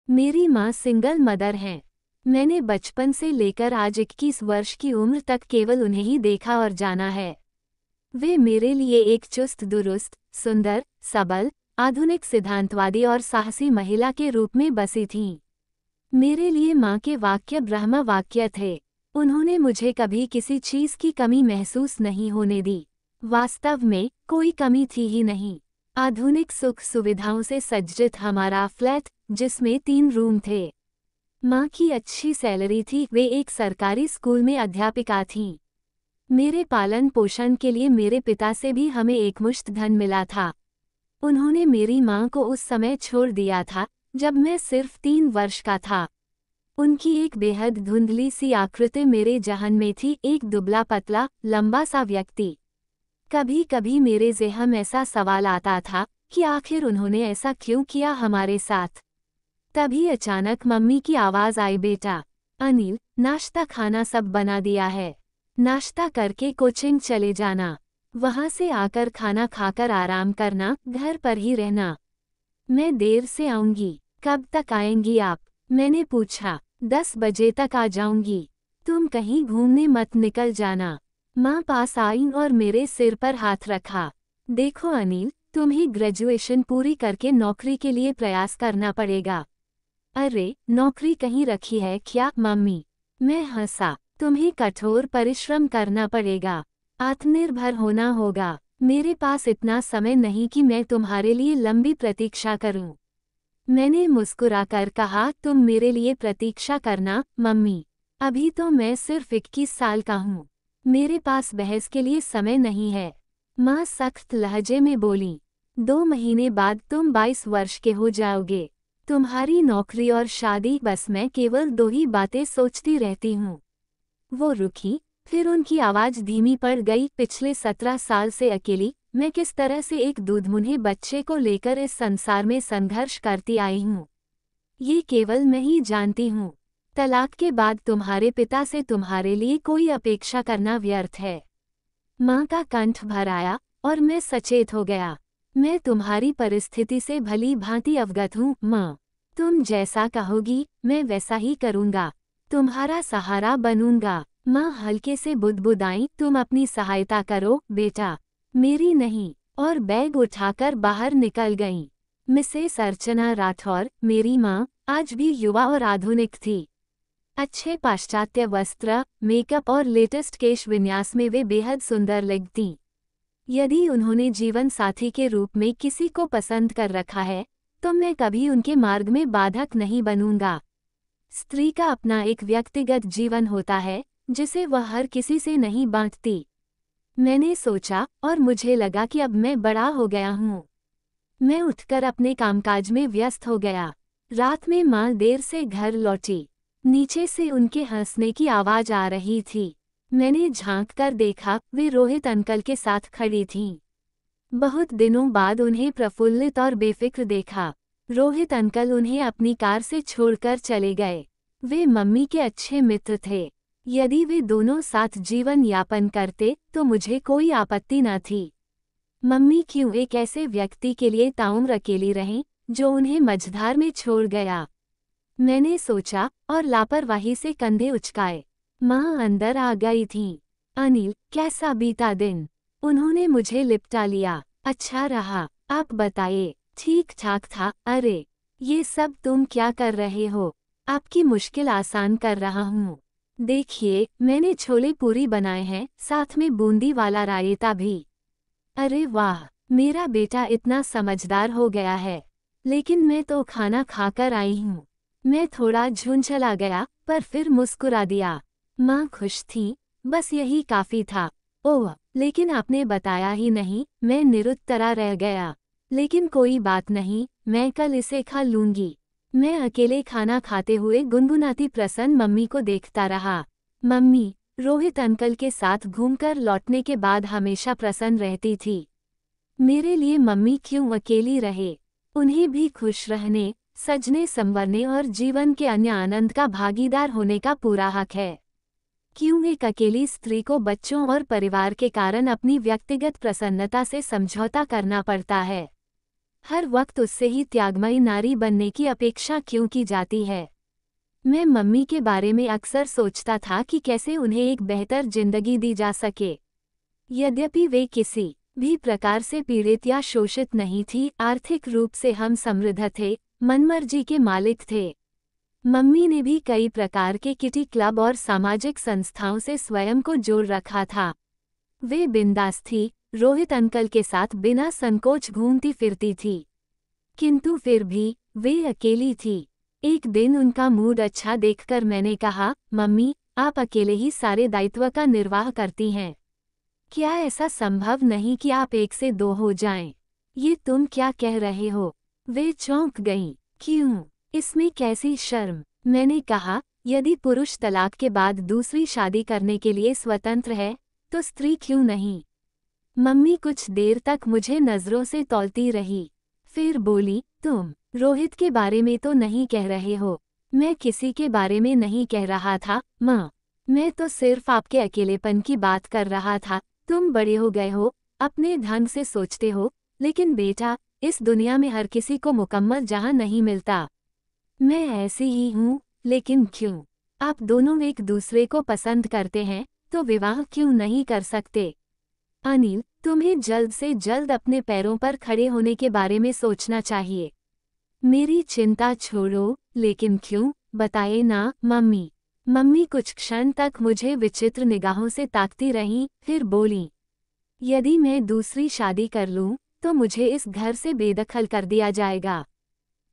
मेरी माँ single mother हैं। मैंने बचपन से लेकर आज 21 वर्ष की उम्र तक केवल उन्हें ही देखा और जाना है। वे मेरे लिए एक चुस्त दुरुस्त, सुंदर, सबल, आधुनिक सिद्धांतवादी और साहसी महिला के रूप में बसी थीं। मेरे लिए माँ के वाक्य ब्रह्म वाक्य थे। उन्होंने मुझे कभी किसी चीज की कमी महसूस नहीं होने दी। वास्तव में कोई कमी थी ही नहीं। आधुनिक सुख सुविधाओं से सज्जित हमारा फ्लैट, जिसमें 3 रूम थे। माँ की अच्छी सैलरी थी, वे एक सरकारी स्कूल में अध्यापिका थीं। मेरे पालन पोषण के लिए मेरे पिता से भी हमें एकमुश्त धन मिला था। उन्होंने मेरी माँ को उस समय छोड़ दिया था जब मैं सिर्फ 3 वर्ष का था। उनकी एक बेहद धुंधली सी आकृति मेरे जहन में थी, एक दुबला पतला लंबा सा व्यक्ति। कभी कभी मेरे ज़हन में ऐसा सवाल आता था कि आखिर उन्होंने ऐसा क्यों किया हमारे साथ। तभी अचानक मम्मी की आवाज़ आई, बेटा अनिल, नाश्ता खाना सब बना दिया है, नाश्ता करके कोचिंग चले जाना, वहाँ से आकर खाना खाकर आराम करना, घर पर ही रहना। मैं देर से आऊँगी। कब तक आएंगी आप? मैंने पूछा। 10 बजे तक आ जाऊंगी। तुम कहीं घूमने मत निकल जाना। माँ पास आई और मेरे सिर पर हाथ रखा। देखो अनिल, तुम्हें ग्रेजुएशन पूरी करके नौकरी के लिए प्रयास करना पड़ेगा। अरे, नौकरी कहीं रखी है क्या मम्मी? मैं हंसा। तुम्हें कठोर परिश्रम करना पड़ेगा, आत्मनिर्भर होना होगा। मेरे पास इतना समय नहीं कि मैं तुम्हारे लिए लंबी प्रतीक्षा करूं। मैंने मुस्कुराकर कहा, तुम मेरे लिए प्रतीक्षा करना मम्मी। अभी तो मैं सिर्फ 21 साल का हूँ। मेरे पास बहस के लिए समय नहीं है। माँ सख्त लहजे में बोली, 2 महीने बाद तुम 22 वर्ष के हो जाओगे। तुम्हारी नौकरी और शादी, बस मैं केवल 2 ही बातें सोचती रहती हूँ। वो रुकी, फिर उनकी आवाज़ धीमी पड़ गई। पिछले 17 साल से अकेली मैं किस तरह से एक दूधमुन्हे बच्चे को लेकर इस संसार में संघर्ष करती आई हूँ, ये केवल मैं ही जानती हूँ। तलाक के बाद तुम्हारे पिता से तुम्हारे लिए कोई अपेक्षा करना व्यर्थ है। माँ का कंठ भर आया और मैं सचेत हो गया। मैं तुम्हारी परिस्थिति से भली भांति अवगत हूँ माँ। तुम जैसा कहोगी मैं वैसा ही करूँगा, तुम्हारा सहारा बनूंगा। माँ हल्के से बुदबुदाई, तुम अपनी सहायता करो बेटा, मेरी नहीं, और बैग उठाकर बाहर निकल गईं। मिसेस अर्चना राठौर, मेरी माँ, आज भी युवा और आधुनिक थी। अच्छे पाश्चात्य वस्त्र, मेकअप और लेटेस्ट केश विन्यास में वे बेहद सुंदर लगतीं। यदि उन्होंने जीवन साथी के रूप में किसी को पसंद कर रखा है तो मैं कभी उनके मार्ग में बाधक नहीं बनूंगा। स्त्री का अपना एक व्यक्तिगत जीवन होता है जिसे वह हर किसी से नहीं बांटती। मैंने सोचा और मुझे लगा कि अब मैं बड़ा हो गया हूँ। मैं उठकर अपने कामकाज में व्यस्त हो गया। रात में माँ देर से घर लौटी। नीचे से उनके हंसने की आवाज आ रही थी। मैंने झांक कर देखा, वे रोहित अंकल के साथ खड़ी थीं। बहुत दिनों बाद उन्हें प्रफुल्लित और बेफिक्र देखा। रोहित अंकल उन्हें अपनी कार से छोड़कर चले गए। वे मम्मी के अच्छे मित्र थे। यदि वे दोनों साथ जीवन यापन करते तो मुझे कोई आपत्ति न थी। मम्मी क्यों एक ऐसे व्यक्ति के लिए ताउम्र अकेली रहें जो उन्हें मझधार में छोड़ गया, मैंने सोचा और लापरवाही से कंधे उचकाए। माँ अंदर आ गई थीं। अनिल, कैसा बीता दिन? उन्होंने मुझे लिपटा लिया। अच्छा रहा, आप बताइए। ठीक ठाक था। अरे, ये सब तुम क्या कर रहे हो? आपकी मुश्किल आसान कर रहा हूँ। देखिए, मैंने छोले पूरी बनाए हैं, साथ में बूंदी वाला रायता भी। अरे वाह, मेरा बेटा इतना समझदार हो गया है। लेकिन मैं तो खाना खाकर आई हूँ। मैं थोड़ा झुंझला गया पर फिर मुस्कुरा दिया। माँ खुश थीं, बस यही काफ़ी था। ओह, लेकिन आपने बताया ही नहीं, मैं निरुत्तरा रह गया। लेकिन कोई बात नहीं, मैं कल इसे खा लूंगी। मैं अकेले खाना खाते हुए गुनगुनाती प्रसन्न मम्मी को देखता रहा। मम्मी रोहित अंकल के साथ घूमकर लौटने के बाद हमेशा प्रसन्न रहती थी। मेरे लिए मम्मी क्यों अकेली रहे? उन्हें भी खुश रहने, सजने संवरने और जीवन के अन्य आनंद का भागीदार होने का पूरा हक है। क्यों एक अकेली स्त्री को बच्चों और परिवार के कारण अपनी व्यक्तिगत प्रसन्नता से समझौता करना पड़ता है? हर वक्त उससे ही त्यागमयी नारी बनने की अपेक्षा क्यों की जाती है। मैं मम्मी के बारे में अक्सर सोचता था कि कैसे उन्हें एक बेहतर जिंदगी दी जा सके। यद्यपि वे किसी भी प्रकार से पीड़ित या शोषित नहीं थी, आर्थिक रूप से हम समृद्ध थे, मनमर्जी के मालिक थे। मम्मी ने भी कई प्रकार के किटी क्लब और सामाजिक संस्थाओं से स्वयं को जोड़ रखा था। वे बिंदास थी, रोहित अंकल के साथ बिना संकोच घूमती फिरती थी। किंतु फिर भी वे अकेली थी। एक दिन उनका मूड अच्छा देखकर मैंने कहा, मम्मी, आप अकेले ही सारे दायित्व का निर्वाह करती हैं। क्या ऐसा संभव नहीं कि आप एक से दो हो जाएं? ये तुम क्या कह रहे हो? वे चौंक गईं। क्यों? इसमें कैसी शर्म? मैंने कहा, यदि पुरुष तलाक के बाद दूसरी शादी करने के लिए स्वतंत्र है, तो स्त्री क्यों नहीं? मम्मी कुछ देर तक मुझे नजरों से तौलती रही। फिर बोली, तुम रोहित के बारे में तो नहीं कह रहे हो? मैं किसी के बारे में नहीं कह रहा था, माँ। मैं तो सिर्फ आपके अकेलेपन की बात कर रहा था। तुम बड़े हो गए हो, अपने ढंग से सोचते हो, लेकिन बेटा, इस दुनिया में हर किसी को मुकम्मल जहां नहीं मिलता। मैं ऐसी ही हूँ, लेकिन क्यों? आप दोनों एक दूसरे को पसंद करते हैं, तो विवाह क्यों नहीं कर सकते? अनिल, तुम्हें जल्द से जल्द अपने पैरों पर खड़े होने के बारे में सोचना चाहिए। मेरी चिंता छोड़ो, लेकिन क्यों, बताए ना, मम्मी। मम्मी कुछ क्षण तक मुझे विचित्र निगाहों से ताकती रहीं, फिर बोलीं, यदि मैं दूसरी शादी कर लूं, तो मुझे इस घर से बेदखल कर दिया जाएगा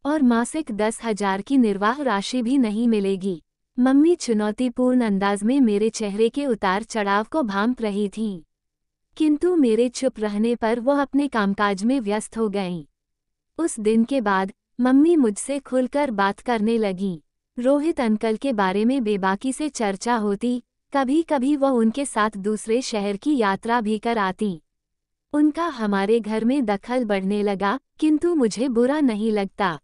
और मासिक 10,000 की निर्वाह राशि भी नहीं मिलेगी। मम्मी चुनौतीपूर्ण अंदाज में मेरे चेहरे के उतार चढ़ाव को भांप रही थीं, किंतु मेरे चुप रहने पर वह अपने कामकाज में व्यस्त हो गईं। उस दिन के बाद मम्मी मुझसे खुलकर बात करने लगीं। रोहित अंकल के बारे में बेबाकी से चर्चा होती, कभी कभी वह उनके साथ दूसरे शहर की यात्रा भी कर आती। उनका हमारे घर में दखल बढ़ने लगा, किंतु मुझे बुरा नहीं लगता।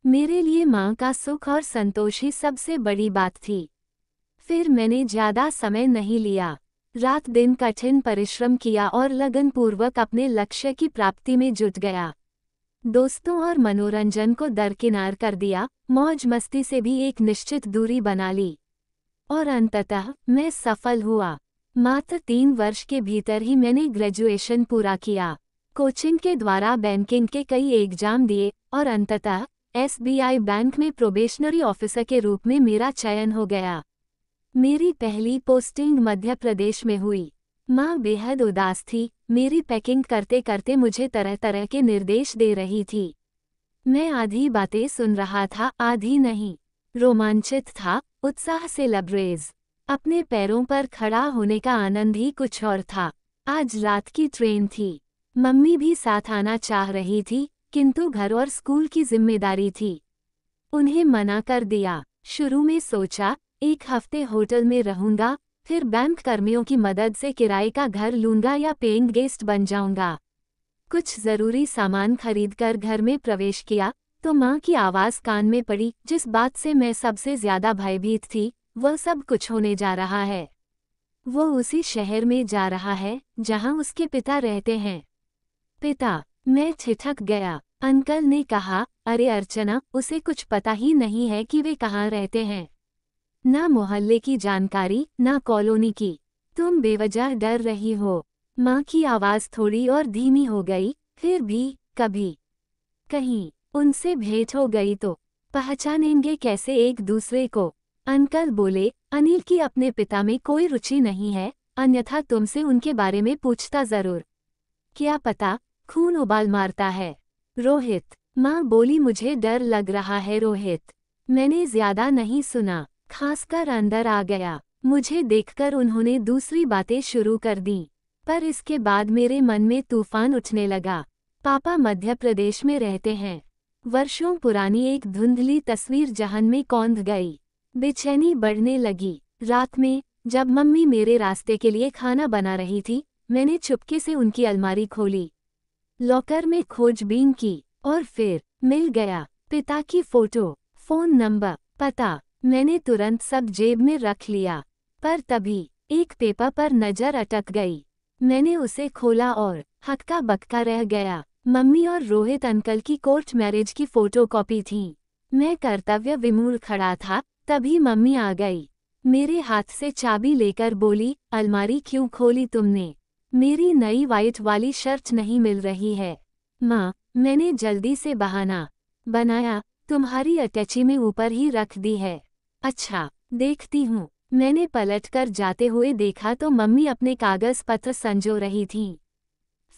मेरे लिए माँ का सुख और संतोष ही सबसे बड़ी बात थी। फिर मैंने ज्यादा समय नहीं लिया। रात दिन कठिन परिश्रम किया और लगनपूर्वक अपने लक्ष्य की प्राप्ति में जुट गया। दोस्तों और मनोरंजन को दरकिनार कर दिया, मौज मस्ती से भी एक निश्चित दूरी बना ली, और अंततः मैं सफल हुआ। मात्र 3 वर्ष के भीतर ही मैंने ग्रेजुएशन पूरा किया, कोचिंग के द्वारा बैंकिंग के कई एग्जाम दिए और अंततः SBI बैंक में प्रोबेशनरी ऑफिसर के रूप में मेरा चयन हो गया। मेरी पहली पोस्टिंग मध्य प्रदेश में हुई। माँ बेहद उदास थी, मेरी पैकिंग करते करते मुझे तरह तरह के निर्देश दे रही थी। मैं आधी बातें सुन रहा था, आधी नहीं। रोमांचित था, उत्साह से लबरेज। अपने पैरों पर खड़ा होने का आनंद ही कुछ और था। आज रात की ट्रेन थी। मम्मी भी साथ आना चाह रही थी, किंतु घर और स्कूल की जिम्मेदारी थी। उन्हें मना कर दिया। शुरू में सोचा, 1 हफ्ते होटल में रहूंगा, फिर बैंक कर्मियों की मदद से किराए का घर लूंगा या पेइंग गेस्ट बन जाऊंगा। कुछ जरूरी सामान खरीदकर घर में प्रवेश किया तो माँ की आवाज़ कान में पड़ी, जिस बात से मैं सबसे ज्यादा भयभीत थी, वह सब कुछ होने जा रहा है। वो उसी शहर में जा रहा है जहां उसके पिता रहते हैं। पिता? मैं ठिठक गया। अंकल ने कहा, अरे अर्चना, उसे कुछ पता ही नहीं है कि वे कहाँ रहते हैं। ना मोहल्ले की जानकारी, ना कॉलोनी की। तुम बेवजह डर रही हो। माँ की आवाज़ थोड़ी और धीमी हो गई, फिर भी कभी कहीं उनसे भेंट हो गई तो पहचानेंगे कैसे एक दूसरे को? अंकल बोले, अनिल की अपने पिता में कोई रुचि नहीं है, अन्यथा तुमसे उनके बारे में पूछता जरूर। क्या पता, खून उबाल मारता है। रोहित? माँ बोली, मुझे डर लग रहा है रोहित। मैंने ज्यादा नहीं सुना, खासकर अंदर आ गया। मुझे देखकर उन्होंने दूसरी बातें शुरू कर दी, पर इसके बाद मेरे मन में तूफान उठने लगा। पापा मध्य प्रदेश में रहते हैं। वर्षों पुरानी एक धुंधली तस्वीर जहन में कौंध गई। बेचैनी बढ़ने लगी। रात में जब मम्मी मेरे रास्ते के लिए खाना बना रही थी, मैंने चुपके से उनकी अलमारी खोली, लॉकर में खोजबीन की और फिर मिल गया पिता की फोटो, फोन नंबर, पता। मैंने तुरंत सब जेब में रख लिया, पर तभी एक पेपर पर नजर अटक गई। मैंने उसे खोला और हक्का बक्का रह गया। मम्मी और रोहित अंकल की कोर्ट मैरिज की फोटोकॉपी थी। मैं कर्तव्य विमूढ़ खड़ा था, तभी मम्मी आ गई। मेरे हाथ से चाबी लेकर बोली, अलमारी क्यों खोली तुमने? मेरी नई वाइट वाली शर्ट नहीं मिल रही है। माँ, मैंने जल्दी से बहाना बनाया, तुम्हारी अटैची में ऊपर ही रख दी है। अच्छा, देखती हूँ। मैंने पलटकर जाते हुए देखा तो मम्मी अपने कागज पत्र संजो रही थीं।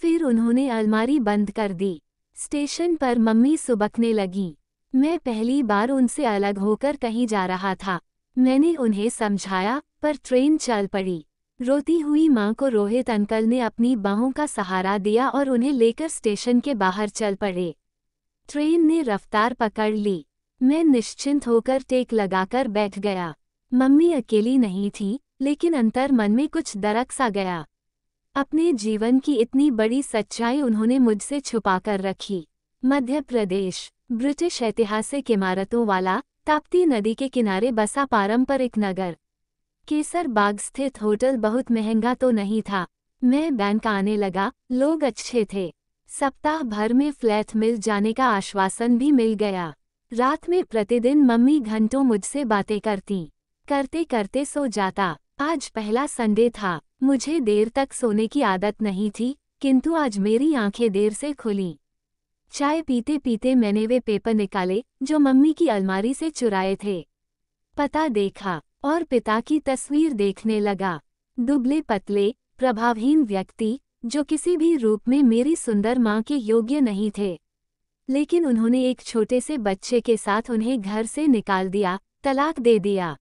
फिर उन्होंने अलमारी बंद कर दी। स्टेशन पर मम्मी सुबकने लगीं। मैं पहली बार उनसे अलग होकर कहीं जा रहा था। मैंने उन्हें समझाया, पर ट्रेन चल पड़ी। रोती हुई माँ को रोहित अंकल ने अपनी बाहों का सहारा दिया और उन्हें लेकर स्टेशन के बाहर चल पड़े। ट्रेन ने रफ्तार पकड़ ली। मैं निश्चिंत होकर टेक लगाकर बैठ गया। मम्मी अकेली नहीं थी, लेकिन अंतर मन में कुछ दरक सा गया। अपने जीवन की इतनी बड़ी सच्चाई उन्होंने मुझसे छुपाकर रखी। मध्य प्रदेश, ब्रिटिश ऐतिहासिक इमारतों वाला, ताप्ती नदी के किनारे बसा पारंपरिक नगर। केसर बाग स्थित होटल बहुत महंगा तो नहीं था। मैं बैंक आने लगा, लोग अच्छे थे। सप्ताह भर में फ्लैट मिल जाने का आश्वासन भी मिल गया। रात में प्रतिदिन मम्मी घंटों मुझसे बातें करते करते सो जाता। आज पहला संडे था। मुझे देर तक सोने की आदत नहीं थी, किंतु आज मेरी आंखें देर से खुलीं। चाय पीते पीते मैंने वे पेपर निकाले जो मम्मी की अलमारी से चुराए थे। पता देखा और पिता की तस्वीर देखने लगा। दुबले पतले, प्रभावहीन व्यक्ति, जो किसी भी रूप में मेरी सुंदर माँ के योग्य नहीं थे। लेकिन उन्होंने एक छोटे से बच्चे के साथ उन्हें घर से निकाल दिया, तलाक दे दिया।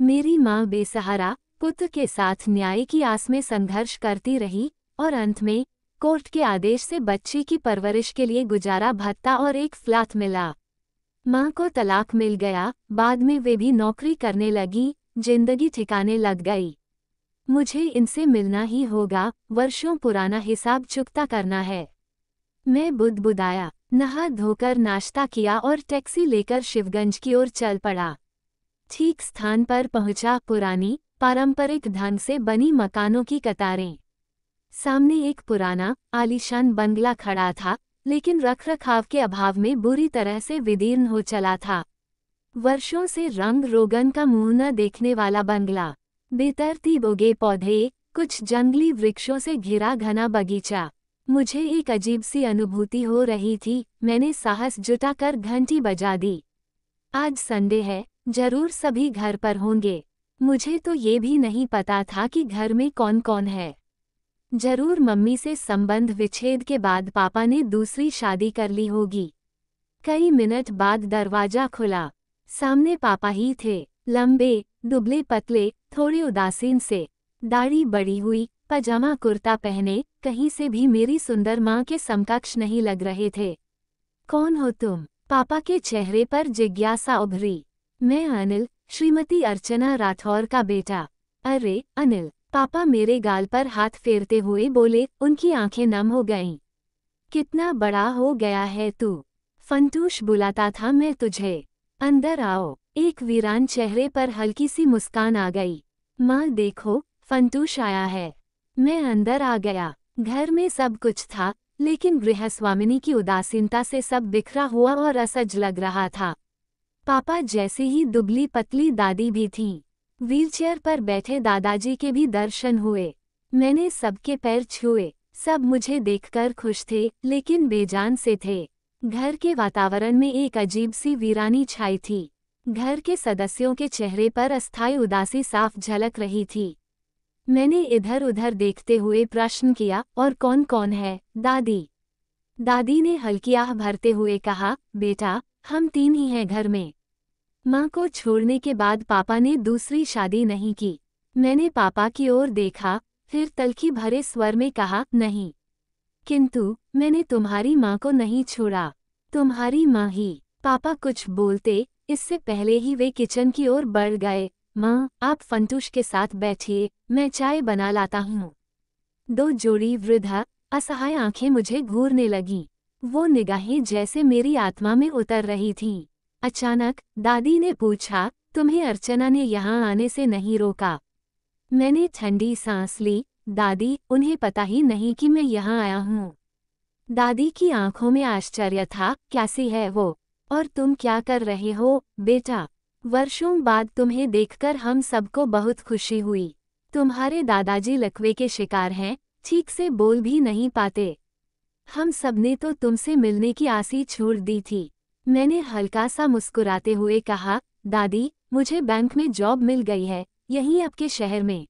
मेरी माँ बेसहारा पुत्र के साथ न्याय की आस में संघर्ष करती रही और अंत में कोर्ट के आदेश से बच्ची की परवरिश के लिए गुजारा भत्ता और एक फ्लैट मिला। माँ को तलाक मिल गया, बाद में वे भी नौकरी करने लगी, जिंदगी ठिकाने लग गई। मुझे इनसे मिलना ही होगा, वर्षों पुराना हिसाब चुकता करना है। मैं बुदबुदाया, नहा धोकर नाश्ता किया और टैक्सी लेकर शिवगंज की ओर चल पड़ा। ठीक स्थान पर पहुंचा, पुरानी पारंपरिक ढंग से बनी मकानों की कतारें। सामने एक पुराना आलीशान बंगला खड़ा था, लेकिन रखरखाव के अभाव में बुरी तरह से विदीर्ण हो चला था। वर्षों से रंग रोगन का मुंह न देखने वाला बंगला। बेतरतीब उगे पौधे, कुछ जंगली वृक्षों से घिरा घना बगीचा। मुझे एक अजीब सी अनुभूति हो रही थी। मैंने साहस जुटाकर घंटी बजा दी। आज संडे है, जरूर सभी घर पर होंगे। मुझे तो ये भी नहीं पता था कि घर में कौन कौन है। जरूर मम्मी से संबंध विच्छेद के बाद पापा ने दूसरी शादी कर ली होगी। कई मिनट बाद दरवाजा खुला। सामने पापा ही थे, लंबे, दुबले पतले, थोड़े उदासीन से, दाढ़ी बड़ी हुई, पजामा कुर्ता पहने, कहीं से भी मेरी सुंदर माँ के समकक्ष नहीं लग रहे थे। कौन हो तुम? पापा के चेहरे पर जिज्ञासा उभरी। मैं अनिल, श्रीमती अर्चना राठौर का बेटा। अरे अनिल, पापा मेरे गाल पर हाथ फेरते हुए बोले, उनकी आंखें नम हो गईं। कितना बड़ा हो गया है तू। फंटूश बुलाता था मैं तुझे। अंदर आओ। एक वीरान चेहरे पर हल्की सी मुस्कान आ गई। माँ देखो, फंटूश आया है। मैं अंदर आ गया। घर में सब कुछ था, लेकिन गृहस्वामिनी की उदासीनता से सब बिखरा हुआ और असज लग रहा था। पापा जैसी ही दुबली पतली दादी भी थीं। व्हीलचेयर पर बैठे दादाजी के भी दर्शन हुए। मैंने सबके पैर छुए। सब मुझे देखकर खुश थे, लेकिन बेजान से थे। घर के वातावरण में एक अजीब सी वीरानी छाई थी। घर के सदस्यों के चेहरे पर अस्थायी उदासी साफ झलक रही थी। मैंने इधर उधर देखते हुए प्रश्न किया, और कौन कौन है, दादी? दादी ने हल्की आह भरते हुए कहा, बेटा, हम 3 ही हैं घर में। माँ को छोड़ने के बाद पापा ने दूसरी शादी नहीं की। मैंने पापा की ओर देखा, फिर तल्खी भरे स्वर में कहा, नहीं। किंतु मैंने तुम्हारी माँ को नहीं छोड़ा। तुम्हारी माँ ही। पापा कुछ बोलते, इससे पहले ही वे किचन की ओर बढ़ गए। माँ, आप फंटूश के साथ बैठिए, मैं चाय बना लाता हूँ। 2 जोड़ी वृद्ध असहाय आंखें मुझे घूरने लगीं। वो निगाहें जैसे मेरी आत्मा में उतर रही थीं। अचानक दादी ने पूछा, तुम्हें अर्चना ने यहाँ आने से नहीं रोका? मैंने ठंडी सांस ली। दादी, उन्हें पता ही नहीं कि मैं यहाँ आया हूँ। दादी की आंखों में आश्चर्य था। कैसी है वो? और तुम क्या कर रहे हो, बेटा? वर्षों बाद तुम्हें देखकर हम सबको बहुत खुशी हुई। तुम्हारे दादाजी लकवे के शिकार हैं, ठीक से बोल भी नहीं पाते। हम सबने तो तुमसे मिलने की आस ही छोड़ दी थी। मैंने हल्का सा मुस्कुराते हुए कहा, दादी, मुझे बैंक में जॉब मिल गई है, यहीं आपके शहर में।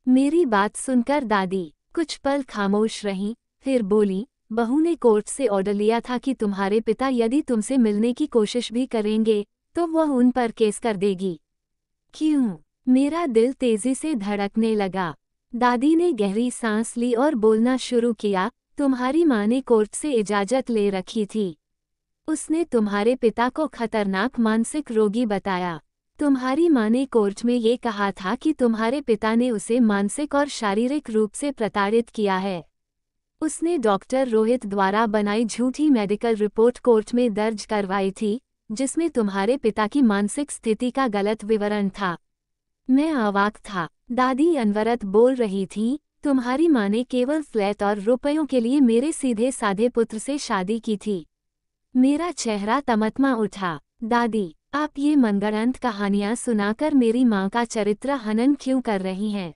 मेरी बात सुनकर दादी कुछ पल खामोश रहीं, फिर बोली, बहू ने कोर्ट से ऑर्डर लिया था कि तुम्हारे पिता यदि तुमसे मिलने की कोशिश भी करेंगे तो वह उन पर केस कर देगी। क्यों? मेरा दिल तेजी से धड़कने लगा। दादी ने गहरी सांस ली और बोलना शुरू किया, तुम्हारी माँ ने कोर्ट से इजाजत ले रखी थी। उसने तुम्हारे पिता को खतरनाक मानसिक रोगी बताया। तुम्हारी माँ ने कोर्ट में ये कहा था कि तुम्हारे पिता ने उसे मानसिक और शारीरिक रूप से प्रताड़ित किया है। उसने डॉक्टर रोहित द्वारा बनाई झूठी मेडिकल रिपोर्ट कोर्ट में दर्ज करवाई थी, जिसमें तुम्हारे पिता की मानसिक स्थिति का गलत विवरण था। मैं अवाक था। दादी अनवरत बोल रही थी, तुम्हारी माँ ने केवल फ्लैट और रुपयों के लिए मेरे सीधे साधे पुत्र से शादी की थी। मेरा चेहरा तमतमा उठा। दादी, आप ये मनगढ़ंत कहानियां सुनाकर मेरी माँ का चरित्र हनन क्यों कर रही हैं?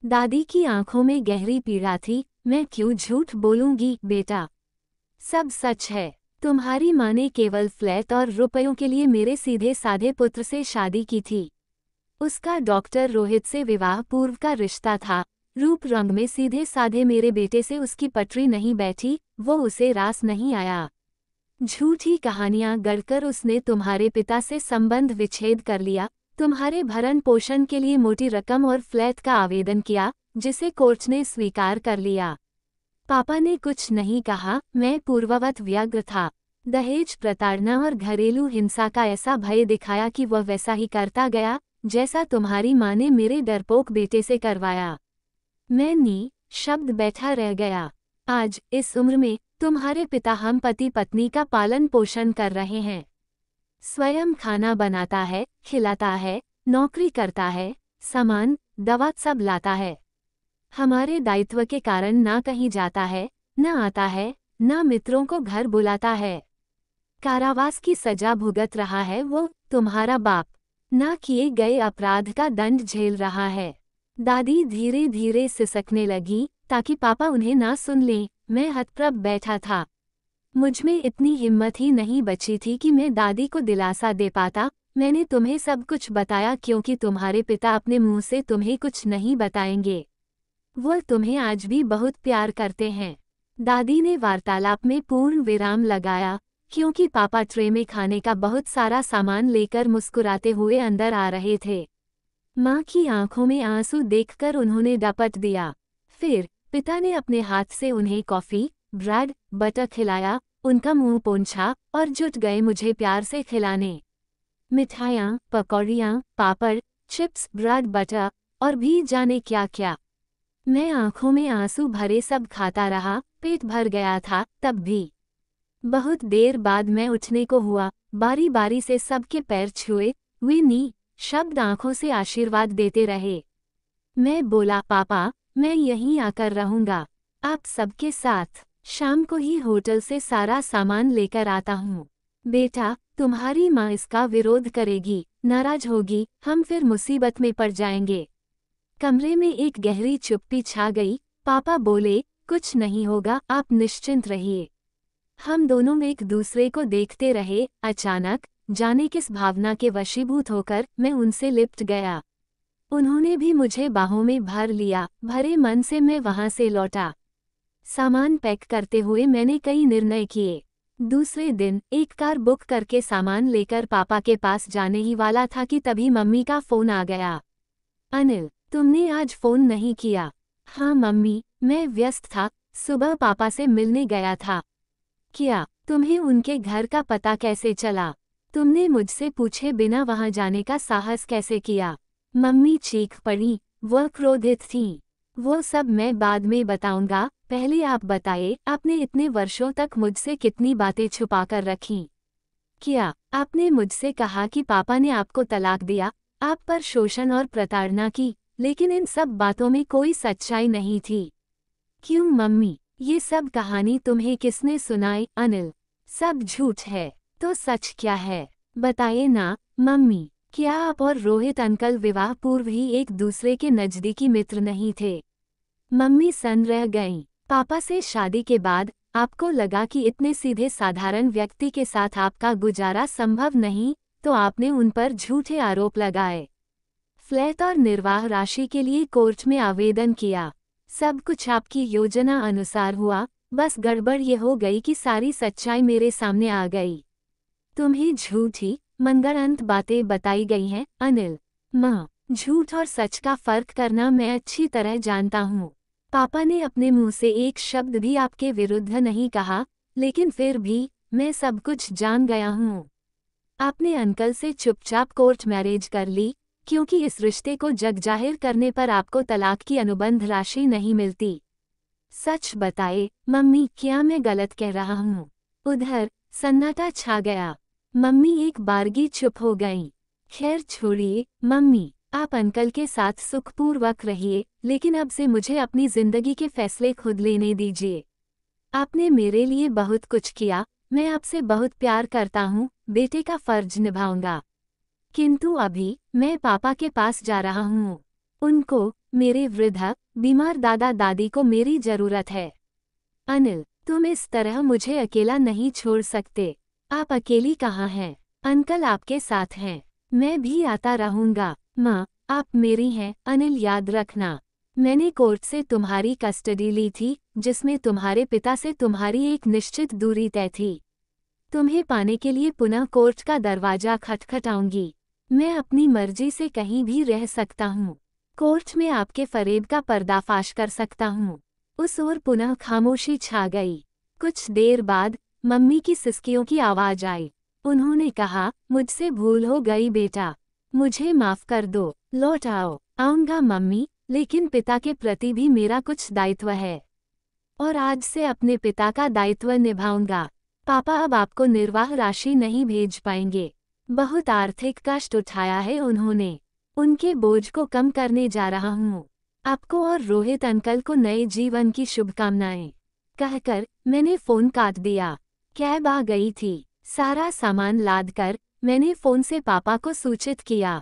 दादी की आंखों में गहरी पीड़ा थी। मैं क्यों झूठ बोलूंगी, बेटा? सब सच है। तुम्हारी माँ ने केवल फ्लैट और रुपयों के लिए मेरे सीधे साधे पुत्र से शादी की थी। उसका डॉक्टर रोहित से विवाह पूर्व का रिश्ता था। रूप रंग में सीधे साधे मेरे बेटे से उसकी पटरी नहीं बैठी, वो उसे रास नहीं आया। झूठी कहानियां गढ़कर उसने तुम्हारे पिता से संबंध विच्छेद कर लिया, तुम्हारे भरण पोषण के लिए मोटी रकम और फ्लैट का आवेदन किया, जिसे कोर्ट ने स्वीकार कर लिया। पापा ने कुछ नहीं कहा, मैं पूर्ववत व्यग्र था। दहेज प्रताड़ना और घरेलू हिंसा का ऐसा भय दिखाया कि वह वैसा ही करता गया, जैसा तुम्हारी माँ ने मेरे डरपोक बेटे से करवाया। मैं शब्द बैठा रह गया। आज इस उम्र में तुम्हारे पिता हम पति पत्नी का पालन पोषण कर रहे हैं। स्वयं खाना बनाता है, खिलाता है, नौकरी करता है, सामान, दवा सब लाता है। हमारे दायित्व के कारण ना कहीं जाता है, न आता है, न मित्रों को घर बुलाता है। कारावास की सजा भुगत रहा है वो, तुम्हारा बाप। ना किए गए अपराध का दंड झेल रहा है। दादी धीरे धीरे सिसकने लगी, ताकि पापा उन्हें ना सुन लें। मैं हतप्रभ बैठा था। मुझमें इतनी हिम्मत ही नहीं बची थी कि मैं दादी को दिलासा दे पाता। मैंने तुम्हें सब कुछ बताया क्योंकि तुम्हारे पिता अपने मुंह से तुम्हें कुछ नहीं बताएंगे। वो तुम्हें आज भी बहुत प्यार करते हैं। दादी ने वार्तालाप में पूर्ण विराम लगाया, क्योंकि पापा ट्रे में खाने का बहुत सारा सामान लेकर मुस्कुराते हुए अंदर आ रहे थे। माँ की आंखों में आंसू देखकर उन्होंने डपट दिया। फिर पिता ने अपने हाथ से उन्हें कॉफी, ब्रेड, बटर खिलाया, उनका मुंह पोंछा और जुट गए मुझे प्यार से खिलाने। मिठाइयाँ, पकौड़ियाँ, पापड़, चिप्स, ब्रेड, बटर और भी जाने क्या क्या। मैं आंखों में आंसू भरे सब खाता रहा। पेट भर गया था तब भी। बहुत देर बाद मैं उठने को हुआ। बारी बारी से सबके पैर छुए। वे शब्द आंखों से आशीर्वाद देते रहे। मैं बोला, पापा, मैं यहीं आकर रहूंगा, आप सबके साथ। शाम को ही होटल से सारा सामान लेकर आता हूँ। बेटा, तुम्हारी माँ इसका विरोध करेगी, नाराज होगी, हम फिर मुसीबत में पड़ जाएंगे। कमरे में एक गहरी चुप्पी छा गई। पापा बोले, कुछ नहीं होगा, आप निश्चिंत रहिए। हम दोनों एक दूसरे को देखते रहे। अचानक जाने किस भावना के वशीभूत होकर मैं उनसे लिपट गया। उन्होंने भी मुझे बाहों में भर लिया। भरे मन से मैं वहां से लौटा। सामान पैक करते हुए मैंने कई निर्णय किए। दूसरे दिन एक कार बुक करके सामान लेकर पापा के पास जाने ही वाला था कि तभी मम्मी का फोन आ गया। अनिल, तुमने आज फोन नहीं किया? हाँ मम्मी, मैं व्यस्त था, सुबह पापा से मिलने गया था। क्या? तुम्हें उनके घर का पता कैसे चला? तुमने मुझसे पूछे बिना वहां जाने का साहस कैसे किया? मम्मी चीख पड़ी। वह क्रोधित थीं। वो सब मैं बाद में बताऊंगा, पहले आप बताइए, आपने इतने वर्षों तक मुझसे कितनी बातें छुपाकर रखीं? क्या आपने मुझसे कहा कि पापा ने आपको तलाक दिया, आप पर शोषण और प्रताड़ना की, लेकिन इन सब बातों में कोई सच्चाई नहीं थी? क्यों मम्मी? ये सब कहानी तुम्हें किसने सुनाई अनिल? सब झूठ है। तो सच क्या है? बताइए ना मम्मी। क्या आप और रोहित अंकल विवाह पूर्व ही एक दूसरे के नज़दीकी मित्र नहीं थे? मम्मी सन रह गईं। पापा से शादी के बाद आपको लगा कि इतने सीधे साधारण व्यक्ति के साथ आपका गुजारा संभव नहीं, तो आपने उन पर झूठे आरोप लगाए। फ्लैट और निर्वाह राशि के लिए कोर्ट में आवेदन किया। सब कुछ आपकी योजना अनुसार हुआ, बस गड़बड़ ये हो गई कि सारी सच्चाई मेरे सामने आ गई। तुम्हें झूठी मनगढ़ंत बातें बताई गई हैं अनिल। माँ, झूठ और सच का फर्क करना मैं अच्छी तरह जानता हूँ। पापा ने अपने मुंह से एक शब्द भी आपके विरुद्ध नहीं कहा, लेकिन फिर भी मैं सब कुछ जान गया हूँ। आपने अंकल से चुपचाप कोर्ट मैरिज कर ली, क्योंकि इस रिश्ते को जग जाहिर करने पर आपको तलाक की अनुबंध राशि नहीं मिलती। सच बताए मम्मी, क्या मैं गलत कह रहा हूँ? उधर सन्नाटा छा गया। मम्मी एक बारगी चुप हो गईं। खैर छोड़िए मम्मी, आप अंकल के साथ सुखपूर्वक रहिए, लेकिन अब से मुझे अपनी जिंदगी के फैसले खुद लेने दीजिए। आपने मेरे लिए बहुत कुछ किया, मैं आपसे बहुत प्यार करता हूँ, बेटे का फर्ज निभाऊंगा। किंतु अभी मैं पापा के पास जा रहा हूँ। उनको, मेरे वृद्ध बीमार दादा दादी को मेरी जरूरत है। अनिल, तुम इस तरह मुझे अकेला नहीं छोड़ सकते। आप अकेली कहाँ हैं? अंकल आपके साथ हैं। मैं भी आता रहूँगा। माँ, आप मेरी हैं अनिल, याद रखना। मैंने कोर्ट से तुम्हारी कस्टडी ली थी, जिसमें तुम्हारे पिता से तुम्हारी एक निश्चित दूरी तय थी। तुम्हें पाने के लिए पुनः कोर्ट का दरवाजा खटखटाऊंगी। मैं अपनी मर्जी से कहीं भी रह सकता हूँ। कोर्ट में आपके फरेब का पर्दाफाश कर सकता हूँ। उस ओर पुनः खामोशी छा गई। कुछ देर बाद मम्मी की सिसकियों की आवाज आई। उन्होंने कहा, मुझसे भूल हो गई बेटा, मुझे माफ कर दो। लौट आओ। आऊंगा मम्मी, लेकिन पिता के प्रति भी मेरा कुछ दायित्व है, और आज से अपने पिता का दायित्व निभाऊंगा। पापा अब आपको निर्वाह राशि नहीं भेज पाएंगे। बहुत आर्थिक कष्ट उठाया है उन्होंने। उनके बोझ को कम करने जा रहा हूँ। आपको और रोहित अंकल को नए जीवन की शुभकामनाएं कहकर मैंने फोन काट दिया। कैब आ गई थी। सारा सामान लादकर मैंने फोन से पापा को सूचित किया।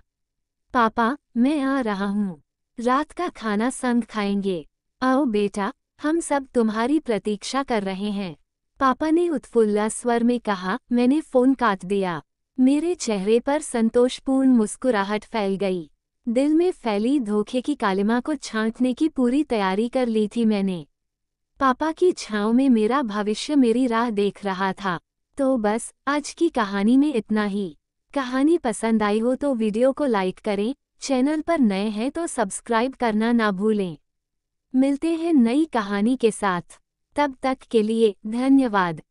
पापा, मैं आ रहा हूँ। रात का खाना संग खाएंगे। आओ बेटा, हम सब तुम्हारी प्रतीक्षा कर रहे हैं। पापा ने उत्फुल्ल स्वर में कहा। मैंने फोन काट दिया। मेरे चेहरे पर संतोषपूर्ण मुस्कुराहट फैल गई। दिल में फैली धोखे की कालिमा को छांटने की पूरी तैयारी कर ली थी मैंने। पापा की छांव में मेरा भविष्य मेरी राह देख रहा था। तो बस आज की कहानी में इतना ही। कहानी पसंद आई हो तो वीडियो को लाइक करें, चैनल पर नए हैं तो सब्सक्राइब करना ना भूलें। मिलते हैं नई कहानी के साथ। तब तक के लिए धन्यवाद।